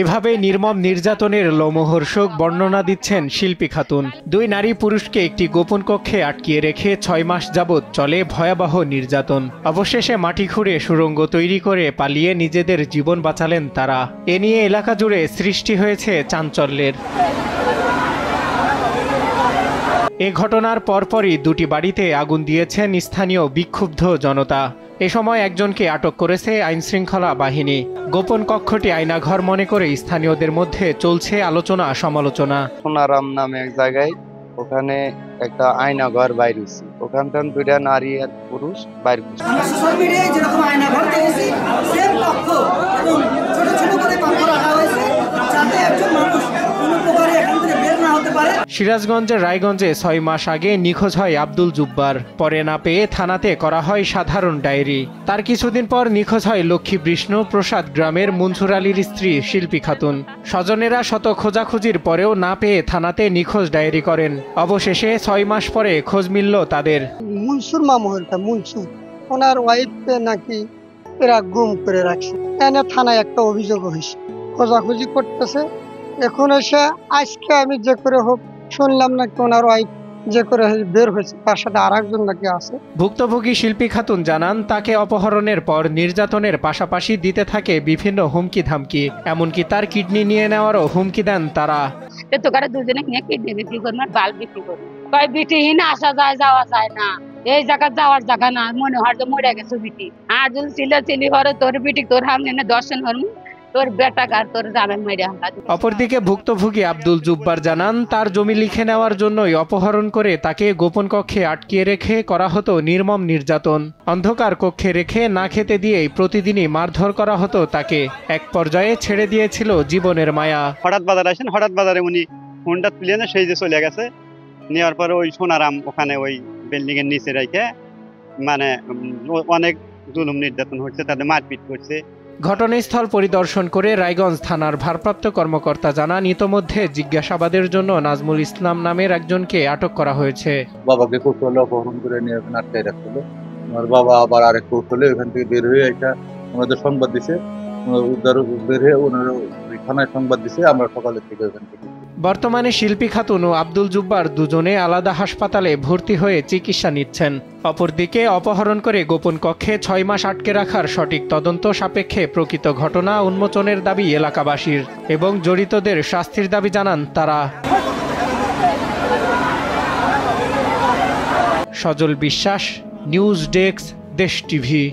এভাবে নির্মম নির্যাতনের লোমহর্ষক বর্ণনা দিচ্ছেন শিল্পী খাতুন। দুই নারী পুরুষকে একটি গোপন কক্ষে আটকিয়ে রেখে 6 মাস যাবৎ চলে ভয়াবহ নির্যাতন। অবশেষে মাটি খুঁড়ে সুড়ঙ্গ তৈরি করে পালিয়ে নিজেদের জীবন বাঁচালেন তারা। এ নিয়ে এলাকা জুড়ে সৃষ্টি হয়েছে চাঞ্চল্যের। এ ঘটনার পরপরই দুটি বাড়িতে আগুন দিয়েছেন স্থানীয় বিক্ষুব্ধ জনতা। এ সময় একজনকে আটক করেছে আইনশৃঙ্খলা বাহিনী। গোপন কক্ষটি আয়নাঘর মনে করে স্থানীয়দের মধ্যে চলছে আলোচনা সমালোচনা। সোনারাম নামে এক জায়গায় ওখানে একটা আয়নাঘর বাইর হয়েছে, ওখান থেকে দুইটা নারী আর পুরুষ বাইর করছে। সিরাজগঞ্জের রায়গঞ্জে 6 মাস আগে নিখোঁজ হয় আব্দুল জুব্বার। পরে না পেয়ে থানাতে করা হয় সাধারণ ডায়েরি। তার কিছুদিন পর নিখোঁজ হয় লক্ষ্মী বিষ্ণু প্রসাদ গ্রামের মনসুর আলীর স্ত্রী শিল্পী খাতুন। স্বজনেরা শত খোঁজাখুঁজির পরেও না পেয়ে থানাতে নিখোঁজ ডায়েরি করেন। অবশেষে 6 মাস পরে খোঁজ মিলল তাদের। মনসুর মামুরটা মনসুর, ওনার ওয়াইফকে নাকি এরা গুম করে রাখছে। এনে থানায় একটা অভিযোগ হয়েছে, খোঁজাখুঁজি করতেছে। এখন এসে আজকে আমি যে করে হোক শুনলাম নাকি ওনার ওয়াইফ যে করে বের হয়েছে, তার সাথে আর একজন নাকি আছে। ভুক্তভোগী শিল্পী খাতুন জানান, তাকে অপহরণের পর নির্যাতনের পাশাপাশি দিতে থাকে বিভিন্ন হুমকি ধামকি। এমনকি তার কিডনি নিয়ে নেওয়ারও হুমকি দেন তারা। দুজনে নিয়ে কিডনি বিক্রি করবো, বাল বিক্রি করবো, কয় বিটিহীন আসা যায় যাওয়া যায় না, এই জায়গা যাওয়ার জায়গা না, মনে হয় যে মরে গেছে বিটি। আর যদি চিলি করে তোর বিটি তোর সামনে দর্শন হরমু, তোর বেটা গার তোর জামেন মাইরা। অপরদিকে ভুক্তভোগী আব্দুল জুব্বার জানান, তার জমি লিখে নেওয়ার জন্যই অপহরণ করে তাকে গোপন কক্ষে আটকিয়ে রেখে করা হতো নির্মম নির্যাতন। অন্ধকার কক্ষে রেখে না খেতে দিয়েই প্রতিদিনই মারধর করা হতো তাকে। এক পর্যায়ে ছেড়ে দিয়েছিল জীবনের মায়া। হঠাৎ বাজার আসেন, হঠাৎ বাজারে উনি ফোনটা তুলে না সেই যে চলে গেছে। নেওয়ার পরে ওই সোনারাম ওখানে ওই বিল্ডিং এর নিচে রেখে মানে অনেক জুলুম নির্যাতন হচ্ছে, তাদের মারপিট করছে। ঘটনাস্থল পরিদর্শন করে রায়গঞ্জ থানার ভারপ্রাপ্ত কর্মকর্তা জানান, ইতোমধ্যে জিজ্ঞাসাবাদের জন্য নাজমুল ইসলাম নামের একজনকে আটক করা হয়েছে। বাবাকে কৌশলে অপহরণ করে নিয়ে আটকায় রাখছিল। আমার বাবা আবার আরেক কৌশলে ওখান থেকে বের হয়ে এটা আমাদের সংবাদ দিছে, উদ্ধার বের হয়ে ওনারা থানায় সংবাদ দিছে। আমরা সকালের থেকে ওখান থেকে। বর্তমানে শিল্পী খাতুন ও আব্দুল জুব্বার দুজনে আলাদা হাসপাতালে ভর্তি হয়ে চিকিৎসা নিচ্ছেন। অপরদিকে অপহরণ করে গোপন কক্ষে 6 মাস আটকে রাখার সঠিক তদন্ত সাপেক্ষে প্রকৃত ঘটনা উন্মোচনের দাবি এলাকাবাসীর এবং জড়িতদের শাস্তির দাবি জানান তারা। সজল বিশ্বাস, নিউজ ডেস্ক, দেশ টিভি।